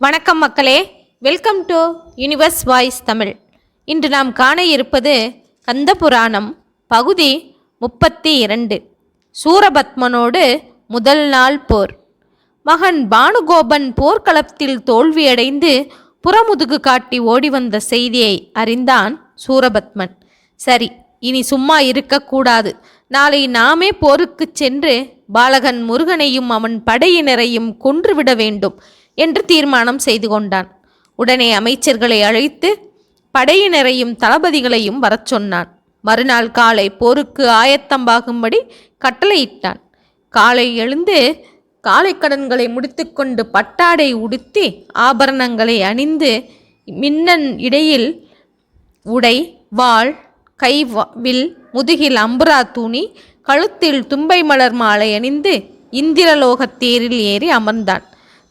வணக்கம் மக்களே, welcome to universe voice Tamil. இன்று நாம் காண இருப்பது கந்த புராணம் பகுதி 32. சூரபத்மனோடு முதல் நாள் போர். மகன் பானுகோபன் போர்க்களத்தில் தோல்வியடைந்து புறமுதுகு காட்டி ஓடி வந்த செய்தியை அறிந்தான் சூரபத்மன். சரி, இனி சும்மா இருக்கக்கூடாது. நாளை நாமே போருக்கு சென்று பாலகன் முருகனையும் அவன் படையினரையும் கொன்றுவிட வேண்டும் என்று தீர்மானம் செய்து கொண்டான். உடனே அமைச்சர்களை அழைத்து படையினரையும் தளபதிகளையும் வரச் சொன்னான். மறுநாள் காலை போருக்கு ஆயத்தமாகும்படி கட்டளையிட்டான். காலை எழுந்து காலை கடன்களை முடித்துக்கொண்டு பட்டாடை உடுத்தி ஆபரணங்களை அணிந்து மின்னன் இடையில் உடை, வாள், வில், முதுகில் அம்புரா தூணி, கழுத்தில் தும்பை மலர் மாலை அணிந்து இந்திரலோகத் தேரில் ஏறி அமர்ந்தான்.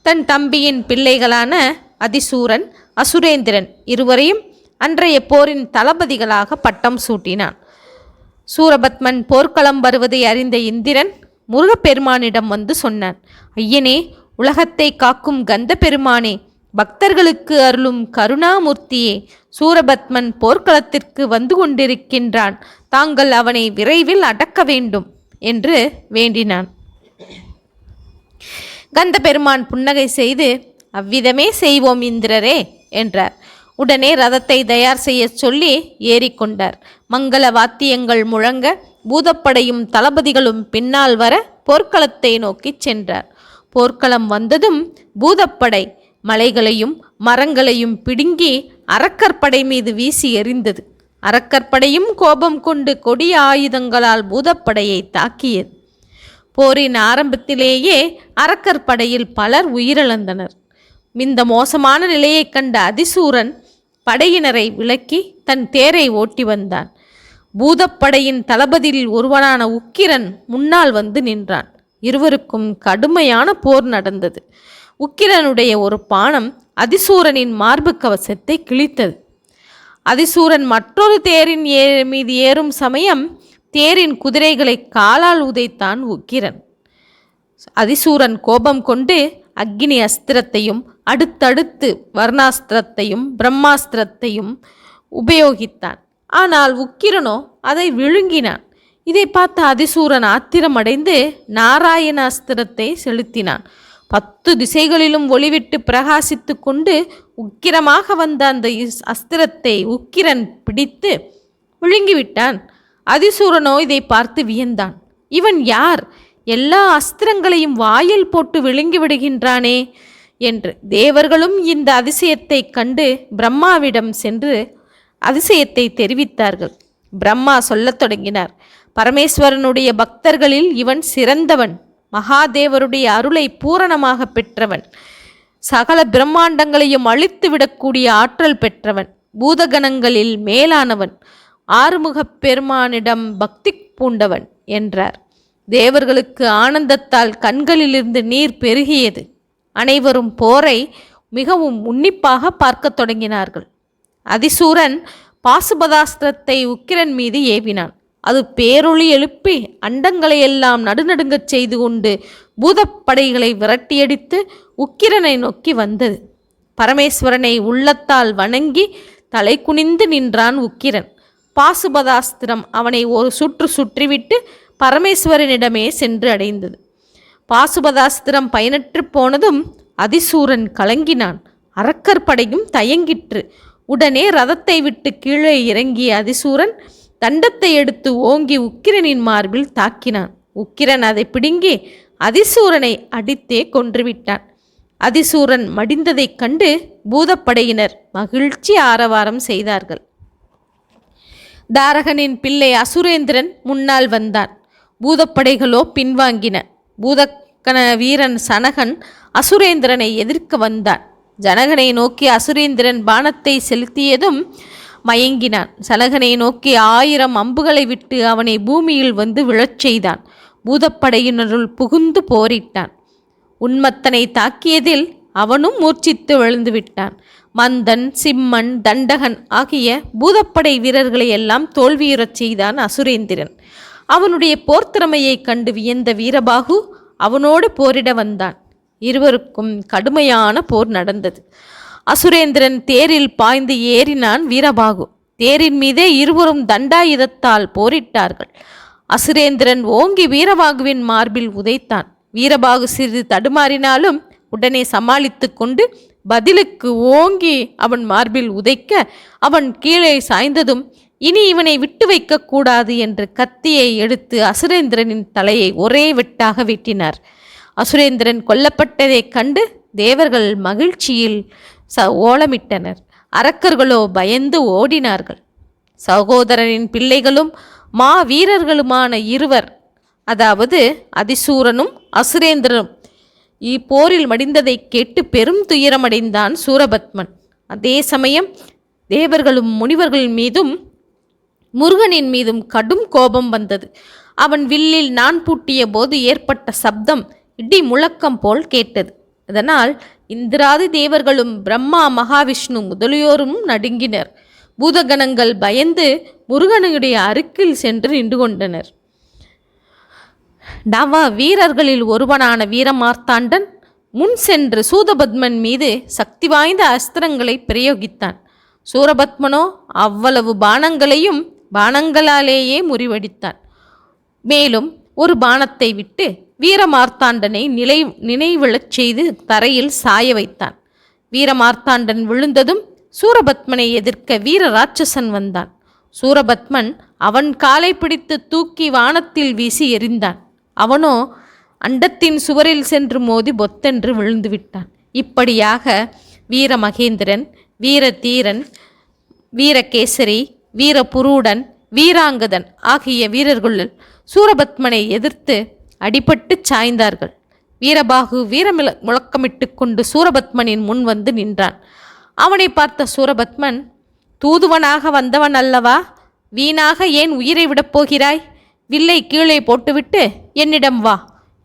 தன் தம்பியின் பிள்ளைகளான அதிசூரன், அசுரேந்திரன் இருவரையும் அன்றைய போரின் தளபதிகளாக பட்டம் சூட்டினான். சூரபத்மன் போர்க்களம் வருவதை அறிந்த இந்திரன் முருகப்பெருமானிடம் வந்து சொன்னான். ஐயனே, உலகத்தை காக்கும் கந்த பெருமானே, பக்தர்களுக்கு அருளும் கருணாமூர்த்தியே, சூரபத்மன் போர்க்களத்திற்கு வந்து கொண்டிருக்கின்றான். தாங்கள் அவனை விரைவில் அடக்க வேண்டும் என்று வேண்டினான். கந்த பெருமான் புன்னகை செய்து, அவ்விதமே செய்வோம் இந்திரரே என்றார். உடனே ரதத்தை தயார் செய்ய சொல்லி ஏறிக்கொண்டார். மங்கள வாத்தியங்கள் முழங்க பூதப்படையும் தளபதிகளும் பின்னால் வர போர்க்களத்தை நோக்கி சென்றார். போர்க்களம் வந்ததும் பூதப்படை மலைகளையும் மரங்களையும் பிடுங்கி அரக்கற்படை மீது வீசி எறிந்தது. அரக்கற்படையும் கோபம் கொண்டு கொடிய ஆயுதங்களால் பூதப்படையை தாக்கியது. போரின் ஆரம்பத்திலேயே அரக்கர் படையில் பலர் உயிரிழந்தனர். இந்த மோசமான நிலையை கண்ட அதிசூரன் படையினரை விலக்கி தன் தேரை ஓட்டி வந்தான். பூதப்படையின் தளபதியில் ஒருவனான உக்கிரன் முன்னால் வந்து நின்றான். இருவருக்கும் கடுமையான போர் நடந்தது. உக்கிரனுடைய ஒரு பானம் அதிசூரனின் மார்பு கவசத்தை கிழித்தது. அதிசூரன் மற்றொரு தேரின் மீது ஏறும் சமயம் தேரின் குதிரைகளை காலால் உதைத்தான் உக்கிரன். அதிசூரன் கோபம் கொண்டு அக்னி அஸ்திரத்தையும் அடுத்தடுத்து வர்ணாஸ்திரத்தையும் பிரம்மாஸ்திரத்தையும் உபயோகித்தான். ஆனால் உக்கிரனோ அதை விழுங்கினான். இதை பார்த்த அதிசூரன் ஆத்திரமடைந்து நாராயணாஸ்திரத்தை செலுத்தினான். 10 திசைகளிலும் ஒளிவிட்டு பிரகாசித்து கொண்டு உக்கிரமாக வந்த அந்த அஸ்திரத்தை உக்கிரன் பிடித்து விழுங்கிவிட்டான். அதிசூரனோ இதை பார்த்து வியந்தான். இவன் யார்? எல்லா அஸ்திரங்களையும் வாயில் போட்டு விழுங்கி விடுகின்றானே என்று. தேவர்களும் இந்த அதிசயத்தை கண்டு பிரம்மாவிடம் சென்று அதிசயத்தை தெரிவித்தார்கள். பிரம்மா சொல்லத் தொடங்கினார். பரமேஸ்வரனுடைய பக்தர்களில் இவன் சிறந்தவன். மகாதேவருடைய அருளை பூரணமாக பெற்றவன். சகல பிரம்மாண்டங்களையும் அழித்து விடக்கூடிய ஆற்றல் பெற்றவன். பூதகணங்களில் மேலானவன். ஆறுமுகப் பெருமானிடம் பக்தி பூண்டவன் என்றார். தேவர்களுக்கு ஆனந்தத்தால் கண்களிலிருந்து நீர் பெருகியது. அனைவரும் போரை மிகவும் உன்னிப்பாக பார்க்க தொடங்கினார்கள். அதிசூரன் பாசுபதாஸ்திரத்தை உக்கிரன் மீது ஏவினான். அது பேரொளி எழுப்பி அண்டங்களையெல்லாம் நடுநடுங்கச் செய்து கொண்டு பூதப்படைகளை விரட்டியடித்து உக்கிரனை நோக்கி வந்தது. பரமேஸ்வரனை உள்ளத்தால் வணங்கி தலை குனிந்து நின்றான் உக்கிரன். பாசுபதாஸ்திரம் அவனை ஒரு சுற்று சுற்றிவிட்டு பரமேஸ்வரனிடமே சென்று அடைந்தது. பாசுபதாஸ்திரம் பயனற்று போனதும் அதிசூரன் கலங்கினான். அரக்கர் படையும் தயங்கிற்று. உடனே ரதத்தை விட்டு கீழே இறங்கிய அதிசூரன் தண்டத்தை எடுத்து ஓங்கி உக்கிரனின் மார்பில் தாக்கினான். உக்கிரன் அதை பிடுங்கி அதிசூரனை அடித்தே கொன்றுவிட்டான். அதிசூரன் மடிந்ததைக் கண்டு பூதப்படையினர் மகிழ்ச்சி ஆரவாரம் செய்தார்கள். தாரகனின் பிள்ளை அசுரேந்திரன் முன்னால் வந்தான். பூதப்படைகளோ பின்வாங்கின. பூதக்கண வீரன் சனகன் அசுரேந்திரனை எதிர்க்க வந்தான். ஜனகனை நோக்கி அசுரேந்திரன் பானத்தை செலுத்தியதும் மயங்கினான். சனகனை நோக்கி 1000 அம்புகளை விட்டு அவனை பூமியில் வந்து விழச் செய்தான். பூதப்படையினருள் புகுந்து போரிட்டான். உன்மத்தனை தாக்கியதில் அவனும் மூர்ச்சித்து விழுந்து விட்டான். மந்தன், சிம்மன், தண்டகன் ஆகிய பூதப்படை வீரர்களை எல்லாம் தோல்வியுறச் செய்தான் அசுரேந்திரன். அவனுடைய போர்த்திறமையை கண்டு வியந்த வீரபாகு அவனோடு போரிட வந்தான். இருவருக்கும் கடுமையான போர் நடந்தது. அசுரேந்திரன் தேரில் பாய்ந்து ஏறினான் வீரபாகு. தேரின் மீதே இருவரும் தண்டாயுதத்தால் போரிட்டார்கள். அசுரேந்திரன் ஓங்கி வீரபாகுவின் மார்பில் உதைத்தான். வீரபாகு சிறிது தடுமாறினாலும் உடனே சமாளித்து கொண்டு பதிலுக்கு ஓங்கி அவன் மார்பில் உதைக்க அவன் கீழே சாய்ந்ததும் இனி இவனை விட்டு வைக்கக்கூடாது என்று கத்தியை எடுத்து அசுரேந்திரனின் தலையை ஒரே வெட்டாக வெட்டினார். அசுரேந்திரன் கொல்லப்பட்டதைக் கண்டு தேவர்கள் மகிழ்ச்சியில் ஓலமிட்டனர். அரக்கர்களோ பயந்து ஓடினார்கள். சகோதரனின் பிள்ளைகளும் மா வீரர்களுமான இருவர், அதாவது அதிசூரனும் அசுரேந்திரனும் இப்போரில் மடிந்ததை கேட்டு பெரும் துயரமடைந்தான் சூரபத்மன். அதே சமயம் தேவர்களும் முனிவர்கள் மீதும் முருகனின் மீதும் கடும் கோபம் வந்தது. அவன் வில்லில் நான் பூட்டிய போது ஏற்பட்ட சப்தம் இடி முழக்கம் போல் கேட்டது. அதனால் இந்திராதி தேவர்களும் பிரம்மா மகாவிஷ்ணு முதலியோரும் நடுங்கினர். பூதகணங்கள் பயந்து முருகனுடைய அருகில் சென்று நின்று கொண்டனர். நவ வீரர்களில் ஒருவனான வீரமார்த்தாண்டன் முன் சென்று சூரபத்மன் மீது சக்தி வாய்ந்த அஸ்திரங்களை பிரயோகித்தான். சூரபத்மனோ அவ்வளவு பானங்களாலேயே முறிவடித்தான். மேலும் ஒரு பானத்தை விட்டு வீரமார்த்தாண்டனை நினைவிழச் செய்து தரையில் சாய வைத்தான். வீரமார்த்தாண்டன் விழுந்ததும் சூரபத்மனை எதிர்க்க வீர ராட்சசன் வந்தான். சூரபத்மன் அவன் காலை பிடித்து தூக்கி வானத்தில் வீசி எறிந்தான். அவனோ அண்டத்தின் சுவரில் சென்று மோதி பொத்தென்று விழுந்து விட்டான். இப்படியாக வீரமகேந்திரன், வீரதீரன், வீரகேசரி, வீரபுரூடன், வீராங்கதன் ஆகிய வீரர்களுள் சூரபத்மனை எதிர்த்து அடிபட்டு சாய்ந்தார்கள். வீரபாகு முழக்கமிட்டு கொண்டு சூரபத்மனின் முன் வந்து நின்றான். அவனை பார்த்த சூரபத்மன், தூதுவனாக வந்தவன் அல்லவா, வீணாக ஏன் உயிரை விடப் போகிறாய்? வில்லை கீழே போட்டுவிட்டு என்னிடம் வா,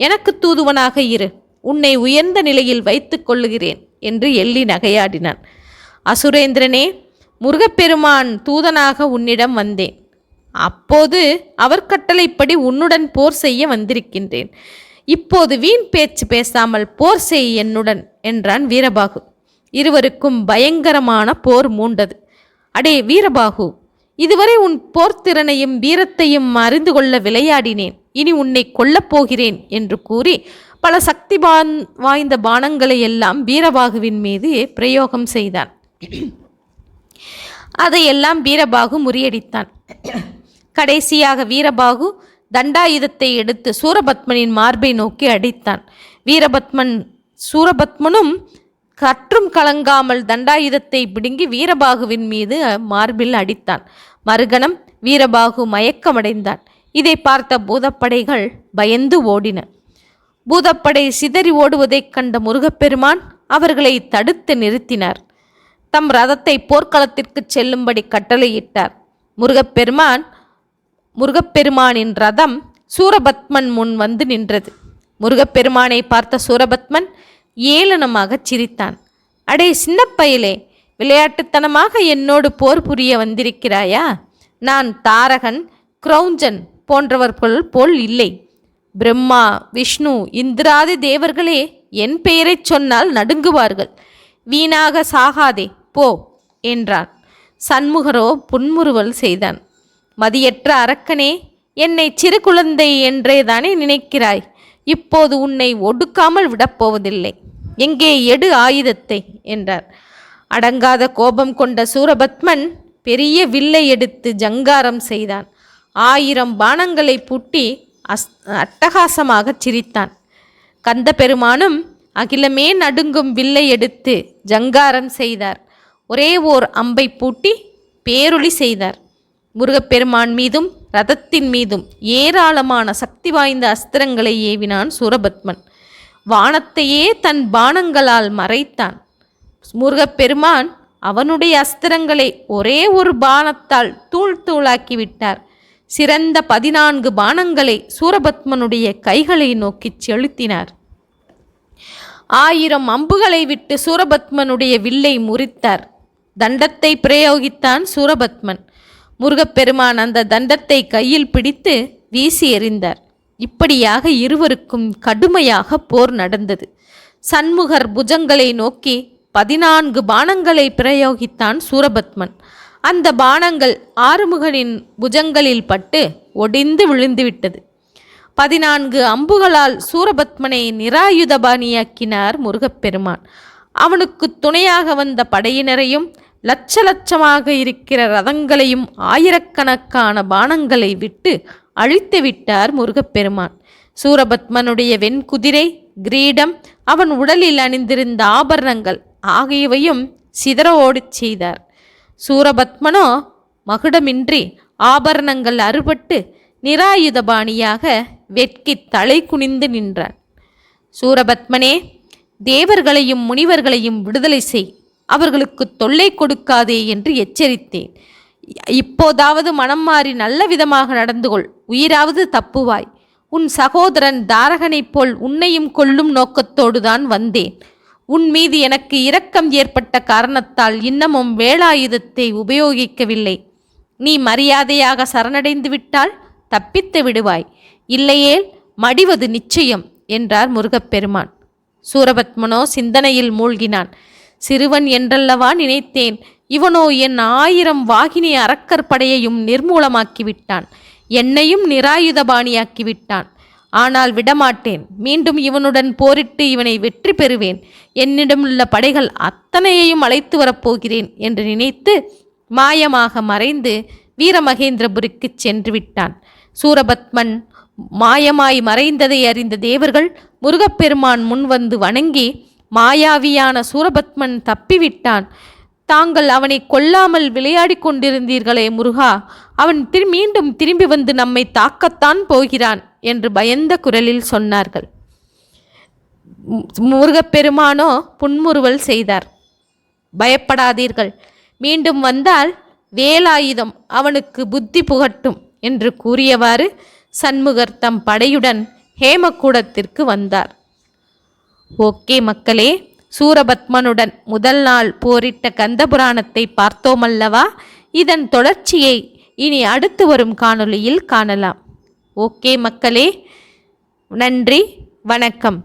எனக்கு தூதுவனாக இரு, உன்னை உயர்ந்த நிலையில் வைத்து கொள்ளுகிறேன் என்று எள்ளி நகையாடினான். அசுரேந்திரனே, முருகப்பெருமான் தூதனாக உன்னிடம் வந்தேன். அப்போது அவர் கட்டளைப்படி உன்னுடன் போர் செய்ய வந்திருக்கின்றேன். இப்போது வீண் பேச்சு பேசாமல் போர் செய் என்னுடன் என்றான் வீரபாகு. இருவருக்கும் பயங்கரமான போர் மூண்டது. அடே வீரபாகு, இதுவரை உன் போர்த்திறனையும் வீரத்தையும் அறிந்து கொள்ள விளையாடினேன். இனி உன்னை கொல்லப் போகிறேன் என்று கூறி பல சக்தி வாய்ந்த பானங்களை எல்லாம் வீரபாகுவின் மீது பிரயோகம் செய்தான். அதையெல்லாம் வீரபாகு முறியடித்தான். கடைசியாக வீரபாகு தண்டாயுதத்தை எடுத்து சூரபத்மனின் மார்பை நோக்கி அடித்தான். சூரபத்மனும் கற்றும் கலங்காமல் தண்டாயுதத்தை பிடுங்கி வீரபாகுவின் மீது மார்பில் அடித்தான். மறுகணம் வீரபாகு மயக்கமடைந்தான். இதை பார்த்த பூதப்படைகள் பயந்து ஓடின. பூதப்படை சிதறி ஓடுவதைக் கண்ட முருகப்பெருமான் அவர்களை தடுத்து நிறுத்தினார். தம் ரதத்தை போர்க்களத்திற்கு செல்லும்படி கட்டளையிட்டார். முருகப்பெருமானின் ரதம் சூரபத்மன் முன் வந்து நின்றது. முருகப்பெருமானை பார்த்த சூரபத்மன் ஏளனமாக சிரித்தான். அடே சின்ன பயலே, விளையாட்டுத்தனமாக என்னோடு போர் புரிய வந்திருக்கிறாயா? நான் தாரகன், கிரௌஞ்சன் போன்றவர்கள் போல் இல்லை. பிரம்மா, விஷ்ணு, இந்திராதி தேவர்களே என் பெயரைச் சொன்னால் நடுங்குவார்கள். வீணாக சாகாதே, போ என்றான். சண்முகரோ புன்முறுவல் செய்தான். மதியற்ற அரக்கனே, என்னை சிறு குழந்தை என்றே தானே நினைக்கிறாய்? இப்போது உன்னை ஒடுக்காமல் விடப்போவதில்லை. எங்கே எடு ஆயுதத்தை என்றார். அடங்காத கோபம் கொண்ட சூரபத்மன் பெரிய வில்லை எடுத்து ஜங்காரம் செய்தான். 1000 பானங்களை பூட்டி அட்டகாசமாக சிரித்தான். கந்த பெருமானும் அகிலமே நடுங்கும் வில்லை எடுத்து ஜங்காரம் செய்தார். ஒரே ஓர் அம்பை பூட்டி பேரொளி செய்தார். முருகப்பெருமான் மீதும் ரதத்தின் மீதும் ஏராளமான சக்தி வாய்ந்த அஸ்திரங்களை ஏவினான் சூரபத்மன். வானத்தையே தன் பானங்களால் மறைத்தான். முருகப்பெருமான் அவனுடைய அஸ்திரங்களை ஒரே ஒரு பானத்தால் தூள் தூளாக்கி விட்டார். சிறந்த 14 பானங்களை சூரபத்மனுடைய கைகளை நோக்கி செலுத்தினார். 1000 அம்புகளை விட்டு சூரபத்மனுடைய வில்லை முறித்தார். தண்டத்தை பிரயோகித்தான் சூரபத்மன். முருகப்பெருமான் அந்த தண்டத்தை கையில் பிடித்து வீசி எறிந்தார். இப்படியாக இருவருக்கும் கடுமையாக போர் நடந்தது. சண்முகர் புஜங்களை நோக்கி 14 பாணங்களை பிரயோகித்தான் சூரபத்மன். அந்த பாணங்கள் ஆறுமுகனின் புஜங்களில் பட்டு ஒடிந்து விழுந்துவிட்டது. 14 அம்புகளால் சூரபத்மனை நிராயுதபாணியாக்கினார் முருகப்பெருமான். அவனுக்கு துணையாக வந்த படையினரையும் லட்ச லட்சமாக இருக்கிற ரதங்களையும் ஆயிரக்கணக்கான பாணங்களை விட்டு அழித்து விட்டார் முருகப்பெருமான். சூரபத்மனுடைய வெண்குதிரை, கிரீடம், அவன் உடலில் அணிந்திருந்த ஆபரணங்கள் ஆகியவையும் சிதற ஓடிச் செய்தார். சூரபத்மனோ மகுடமின்றி ஆபரணங்கள் அறுபட்டு நிராயுதபாணியாக வெட்கி தலை குனிந்து நின்றான். சூரபத்மனே, தேவர்களையும் முனிவர்களையும் விடுதலை செய், அவர்களுக்கு தொல்லை கொடுக்காதே என்று எச்சரித்தேன். இப்போதாவது மனம் மாறி நல்ல விதமாக நடந்து கொள், உயிராவது தப்புவாய். உன் சகோதரன் தாரகனைப் போல் உன்னையும் கொல்லும் நோக்கத்தோடுதான் வந்தேன். உன் மீது எனக்கு இரக்கம் ஏற்பட்ட காரணத்தால் இன்னமும் வேலாயுதத்தை உபயோகிக்கவில்லை. நீ மரியாதையாக சரணடைந்து விட்டால் தப்பித்து விடுவாய், இல்லையேல் மடிவது நிச்சயம் என்றார் முருகப்பெருமான். சூரபத்மனோ சிந்தனையில் மூழ்கினான். சிறுவன் என்றல்லவா நினைத்தேன், இவனோ என் 1000 வாகினி அரக்கர் படையையும் நிர்மூலமாக்கிவிட்டான், என்னையும் நிராயுதபாணியாக்கிவிட்டான். ஆனால் விடமாட்டேன், மீண்டும் இவனுடன் போரிட்டு இவனை வெற்றி பெறுவேன். என்னிடமுள்ள படைகள் அத்தனையையும் அழைத்து வரப்போகிறேன் என்று நினைத்து மாயமாக மறைந்து வீரமகேந்திரபுரிக்கு சென்று விட்டான். சூரபத்மன் மாயமாய் மறைந்ததை அறிந்த தேவர்கள் முருகப்பெருமான் முன் வந்து வணங்கி, மாயாவியான சூரபத்மன் தப்பிவிட்டான். தாங்கள் அவனை கொல்லாமல் விளையாடி கொண்டிருந்தீர்களே முருகா, அவன் மீண்டும் திரும்பி வந்து நம்மை தாக்கத்தான் போகிறான் என்று பயந்த குரலில் சொன்னார்கள். முருகப்பெருமானோ புன்முறுவல் செய்தார். பயப்படாதீர்கள், மீண்டும் வந்தால் வேலாயுதம் அவனுக்கு புத்தி புகட்டும் என்று கூறியவாறு சண்முகர் தம் படையுடன் ஹேமகூடத்திற்கு வந்தார். ஓகே மக்களே, சூரபத்மனுடன் முதல் நாள் போரிட்ட கந்தபுராணத்தை பார்த்தோமல்லவா? இதன் தொடர்ச்சியை இனி அடுத்து வரும் காணொளியில் காணலாம். ஓகே மக்களே, நன்றி, வணக்கம்.